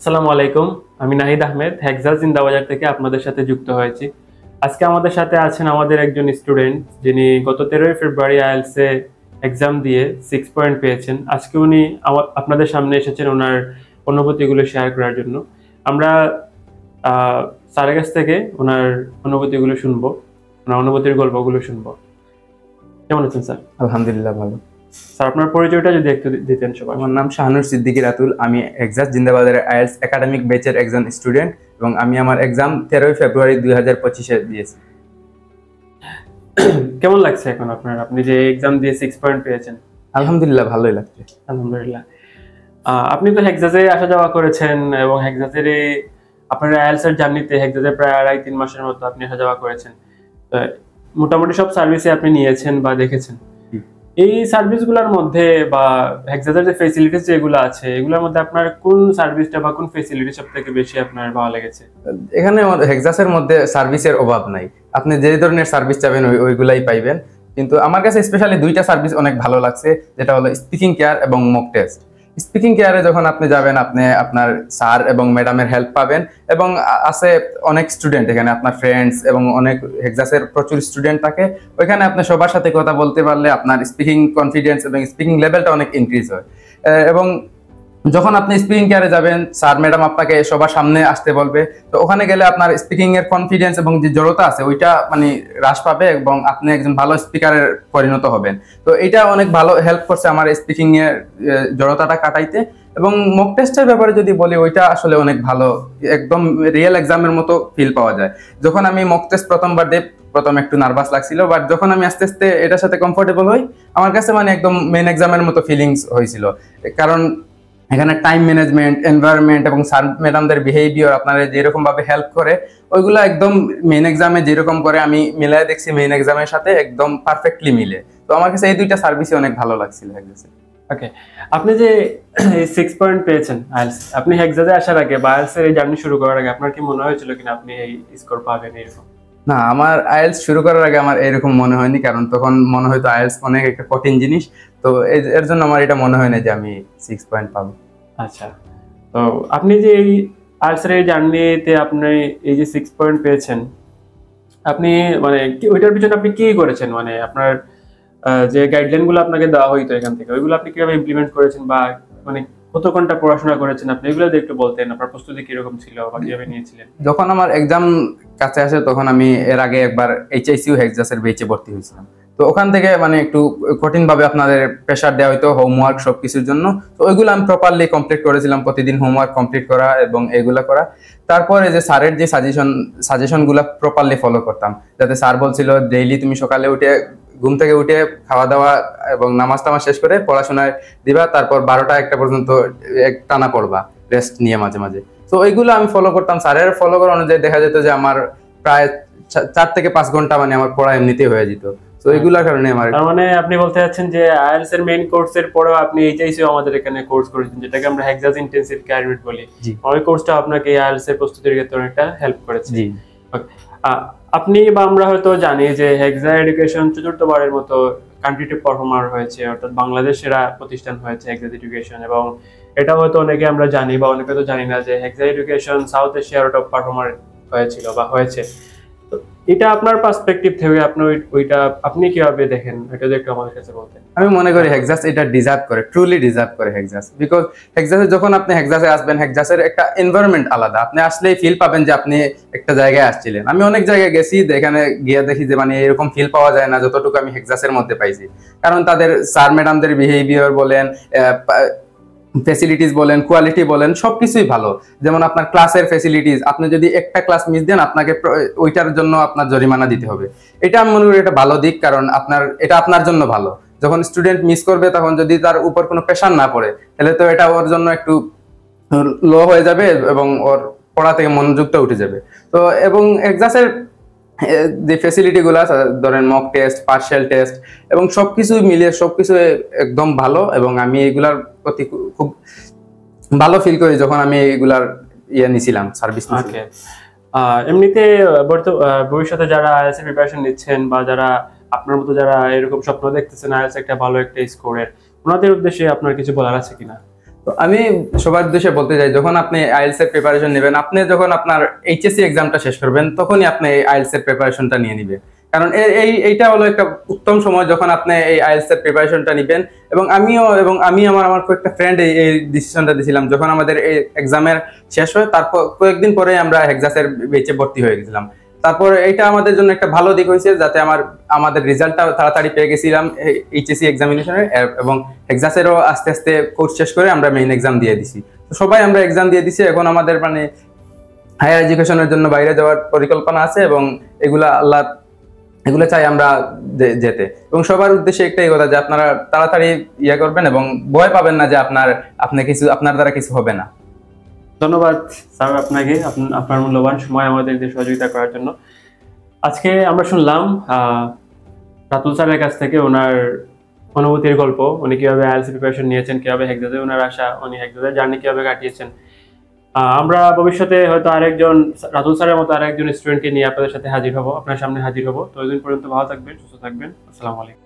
আসসালামু আলাইকুম। আমি নাহিদ আহমেদ হেক্সাস জিন্দাবাজার থেকে আপনাদের সাথে যুক্ত হয়েছি। আজকে আমাদের সাথে আছেন আমাদের একজন স্টুডেন্ট যিনি গত 13ই ফেব্রুয়ারি আইএলটিএস এ এক্সাম দিয়ে 6 পয়েন্ট পেয়েছেন। আজকে উনি আপনাদের সামনে এসেছেন ওনার অনুভূতিগুলো শেয়ার করার জন্য। আমরা স্যারের কাছ থেকে ওনার অনুভূতিগুলো শুনবো, ওনার অনুভূতির গল্পগুলো শুনবো। কেমন আছেন স্যার? আলহামদুলিল্লাহ ভালো। স্যার আপনার পরিচয়টা যদি একটু দিতেন সবাই। আমার নাম শাহানুর সিদ্দিকী রাতুল। আমি হেক্সাস জিন্দাবাজারের আইএলটিএস একাডেমিক ব্যাচের একজন স্টুডেন্ট এবং আমি আমার এক্সাম 13ই ফেব্রুয়ারি 2025-এ দিয়েছি। কেমন লাগছে এখন আপনার, আপনি যে এক্সাম দিয়ে 6 পয়েন্ট পেয়েছেন? আলহামদুলিল্লাহ ভালোই লাগছে। আলহামদুলিল্লাহ। আপনি তো হেক্সাসে আসা যাওয়া করেছেন এবং হেক্সাসের আপনার আইএলটিএস এর জার্নিতে হেক্সাসে প্রায় 2.5-3 মাসের মতো আপনি আসা যাওয়া করেছেন। তো মোটামুটি সব সার্ভিসে আপনি নিয়েছেন বা দেখেছেন। এই সার্ভিসগুলোর মধ্যে বা হেক্সাসের যে ফ্যাসিলিটিস যেগুলো আছে এগুলোর মধ্যে আপনার কোন সার্ভিসটা বা কোন ফ্যাসিলিটি সবথেকে বেশি আপনার ভালো লেগেছে? এখানে হেক্সাসের মধ্যে সার্ভিসের অভাব নাই, আপনি যে ধরনের সার্ভিস চাবেন ওইগুলাই পাইবেন। কিন্তু আমার কাছে স্পেশালি দুইটা সার্ভিস অনেক ভালো লাগছে, যেটা হলো স্পিকিং কেয়ার এবং মক টেস্ট। স্পিকিং কেয়ারে যখন আপনি যাবেন আপনি আপনার স্যার এবং ম্যাডামের হেল্প পাবেন এবং আছে অনেক স্টুডেন্ট এখানে, আপনার ফ্রেন্ডস এবং অনেক হেক্সাসের প্রচুর স্টুডেন্ট থাকে। ওইখানে আপনি সবার সাথে কথা বলতে পারলে আপনার স্পিকিং কনফিডেন্স এবং স্পিকিং লেভেলটা অনেক ইনক্রিজ হয়। এবং যখন আপনি স্পিকিং কেয়ারে যাবেন স্যার ম্যাডাম আপনাকে সবার সামনে আসতে বলবে, তো ওখানে গেলে আপনার স্পিকিং এর কনফিডেন্স এবং যে জড়তা আছে ওইটা মানে হ্রাস পাবে এবং আপনি একজন ভালো স্পিকারের পরিণত হবেন। তো এটা অনেক ভালো হেল্প করছে আমার স্পিকিং এর জড়তাটা কাটাইতে। এবং মক টেস্টের ব্যাপারে যদি বলি, ওইটা আসলে অনেক ভালো, একদম রিয়েল এক্সামের মতো ফিল পাওয়া যায়। যখন আমি মক টেস্ট প্রথমবার দিই প্রথম একটু নার্ভাস লাগছিল, বাট যখন আমি আস্তে আস্তে এটার সাথে কমফোর্টেবল হই আমার কাছে মানে একদম মেন এক্সামের মতো ফিলিংস হয়েছিল। কারণ এখানে টাইম ম্যানেজমেন্ট, এনভায়রনমেন্ট এবং স্যার ম্যাডামদের বিহেভিয়ার আপনারা যেরকম ভাবে হেল্প করে ওইগুলো একদম মেইন এক্সামে যেরকম করে আমি মিলাই দেখছি মেইন এক্সামের সাথে একদম পারফেক্টলি মিলে। তো আমার কাছে এই দুইটা সার্ভিসই অনেক ভালো লাগছিল হেক্সাসে। ওকে, আপনি যে এই 6 পয়েন্ট পেয়েছেন আইএলটিএস, আপনি হেক্সাসে আসার আগে বা আইএলটিএস এর এই জার্নি শুরু করার আগে আপনার কি মনে হয়েছিল কিনা আপনি এই স্কোর পাবেন এরকম? না, আমার আইএলটিএস শুরু করার আগে আমার এরকম মনে হয়নি, কারণ তখন মনে হয়তো আইএলটিএস অনেক একটা কঠিন জিনিস। তো এর জন্য আমার এটা মনে হয় না যে আমি 6 পয়েন্ট পাবো। আচ্ছা, তো আপনি যে এই আইএলটিএস এর জার্নিতে আপনি এই যে 6 পয়েন্ট পেয়েছেন, আপনি মানে ওইটার পিছনে আপনি কি করেছেন? মানে আপনার যে গাইডলাইনগুলো আপনাকে দেওয়া হইতো এখান থেকে ওইগুলো আপনি কিভাবে ইমপ্লিমেন্ট করেছেন বা মানে কত ঘন্টা পড়াশোনা করেছেন আপনি, এগুলো যদি একটু বলতেন। আপনার প্রস্তুতি কিরকম ছিল বা কিভাবে নিয়েছিলেন? যখন আমার এক্সাম কাছে আসে তখন আমি এর আগে একবার এইচআইসিউ হেক্সাসের বেচে ভর্তি হয়েছিলাম। তো ওখান থেকে মানে একটু কঠিন ভাবে আপনাদের প্রেশার দেওয়া হইতো হোমওয়ার্ক সবকিছুর জন্য। তো ওইগুলো আমি প্রপারলি কমপ্লিট করেছিলাম, প্রতিদিন হোমওয়ার্ক কমপ্লিট করা এবং এগুলা করা। তারপরে যে স্যারের যে সাজেশনগুলো প্রপারলি ফলো করতাম, যাতে স্যার বলছিল ডেইলি তুমি সকালে উঠে ঘুম থেকে উঠে খাওয়া দাওয়া এবং নামাজ টামাজ শেষ করে পড়াশোনায় দিবা, তারপর 12টা-1টা পর্যন্ত টানা পড়বা রেস্ট নিয়ে মাঝে মাঝে। তো ওইগুলো আমি ফলো করতাম। স্যারের ফলো করা অনুযায়ী দেখা যেত যে আমার প্রায় 4 থেকে 5 ঘন্টা মানে আমার পড়া এমনিতেই হয়ে যেত। তো এইগুলোর কারণে আমার তার মানে আপনি বলতে চাচ্ছেন যে আইএলটিএস এর মেইন কোর্সের পরেও আপনি এইচআইসিও আমাদের এখানে কোর্স করেছেন, যেটাকে আমরা হেক্সাস ইন্টেনসিভ কেয়ার ইউনিট বলি। ওই কোর্সটা আপনাকে আইএলটিএস এর প্রস্তুতির ক্ষেত্রে অনেকটা হেল্প করেছে। জি, আপনি বা আমরা হয়তো জানি যে হেক্সা এডুকেশন চতুর্থবারের মতো কান্ট্রি পারফর্মার হয়েছে, অর্থাৎ বাংলাদেশ সেরা প্রতিষ্ঠান হয়েছে হেক্সা এডুকেশন। এবং এটা হয়তো অনেকে আমরা জানি বা অনেকে তো জানি না যে হেক্সা এডুকেশন সাউথ এশিয়ার টপ পারফর্মার হয়েছিল বা হয়েছে। তো এটা আপনার পার্সপেক্টিভ থেকে আপনি ওইটা আপনি কিভাবে দেখেন, এটা যদি একটু আমাদের কাছে বলতেন। আমি মনে করি হেক্সাস এটা ডিজার্ভ করে, ট্রুলি ডিজার্ভ করে হেক্সাস। বিকজ হেক্সাসে যখন আপনি হেক্সাসে আসবেন, হেক্সাসের একটা এনভায়রনমেন্ট আলাদা, আপনি আসলেই ফিল পাবেন যে আপনি একটা জায়গায় আসছিলেন। আমি অনেক জায়গায় গেছি, এখানে গিয়ে দেখি যে মানে এরকম ফিল পাওয়া যায় না যতটুকু আমি হেক্সাসের মধ্যে পাইছি। কারণ তাদের স্যার ম্যাডামদের বিহেভিয়ার বলেন, ফ্যাসিলিটিস বলেন, কোয়ালিটি বলেন, সবকিছুই ভালো। যেমন আপনার ক্লাসের ফ্যাসিলিটিস, আপনি যদি একটা ক্লাস মিস দেন আপনাকে ওইটার জন্য আপনার জরিমানা দিতে হবে। এটা আমি মনে করি এটা ভালো দিক, কারণ এটা আপনার জন্য ভালো। যখন স্টুডেন্ট মিস করবে তখন যদি তার উপর কোনো প্রেশার না পড়ে তাহলে তো এটা ওর জন্য একটু লো হয়ে যাবে এবং ওর পড়া থেকে মনোযোগটা উঠে যাবে। তো এবং হেক্সাসের যে ফ্যাসিলিটি গুলো ধরেন মক টেস্ট, পার্শিয়াল টেস্ট এবং সবকিছু মিলিয়ে সবকিছু একদম ভালো। এবং আমি এগুলার প্রতি খুব ভালো ফিল করি যখন আমি এগুলার নিছিলাম সার্ভিস। এমনিতে ভবিষ্যতে যারা আইএলটিএস এর প্রিপারেশন নিচ্ছেন বা যারা আপনার মতো যারা এরকম স্বপ্ন দেখতেছেন আইএলটিএস একটা ভালো একটা স্কোরের, ওনাদের উদ্দেশ্যে আপনার কিছু বলার আছে কিনা? তো আমি সবার উদ্দেশ্যে বলতে চাই, যখন আপনি আইএলটিএস এর প্রিপারেশন নেবেন, আপনি যখন আপনার এইচএসসি এক্সামটা শেষ করবেন তখনই আপনি এই আইএলটিএস এর প্রিপারেশনটা নিয়ে নেবেন। কারণ এইটা হলো একটা উত্তম সময় যখন আপনি এই আইএলটিএস এর প্রিপারেশনটা নেবেন। এবং আমি আমার কয়েকটা ফ্রেন্ড এই ডিসিশনটা দিয়েছিলাম যখন আমাদের এই এক্সামের শেষ হয়, তারপর কয়েকদিন পরে আমরা হেক্সাসের বেচে ভর্তি হয়ে গেছিলাম। তারপর এটা আমাদের জন্য একটা ভালো দিক হয়েছে, যাতে আমাদের রেজাল্টটা তাড়াতাড়ি পেয়ে গেছিলাম এইচএসসি এক্সামিনেশনের, এবং হেক্সাসেরও আস্তে আস্তে কোর্স শেষ করে আমরা মেইন এক্সাম দিয়ে দিছি। তো সবাই আমরা এক্সাম দিয়ে দিছি, এখন আমাদের মানে হায়ার এডুকেশনের জন্য বাইরে যাওয়ার পরিকল্পনা আছে, এবং এগুলো চাই আমরা যেতে। এবং সবার উদ্দেশ্যে একটাই কথা যে আপনারা তাড়াতাড়ি করবেন এবং ভয় পাবেন না যে আপনার দ্বারা কিছু হবে না। ধন্যবাদ স্যার আপনাকে, আপনার মূল্যবান সময় আমাদের সহযোগিতা করার জন্য। আজকে আমরা শুনলাম রাতুল স্যারের কাছ থেকে ওনার অনুভূতির গল্প, উনি কিভাবে আইএলটিএস প্রিপারেশন নিয়েছেন, কিভাবে হেক্সাসে ওনার আশা, উনি হেক্সাসের জার্নি কিভাবে কাটিয়েছেন। আমরা ভবিষ্যতে হয়তো রাতুল স্যারের মতো আরেকজন স্টুডেন্টকে নিয়ে আপনাদের সাথে হাজির হব, আপনার সামনে হাজির হব। তো ওই দিন পর্যন্ত ভালো থাকবেন, সুস্থ থাকবেন। আসসালামু আলাইকুম।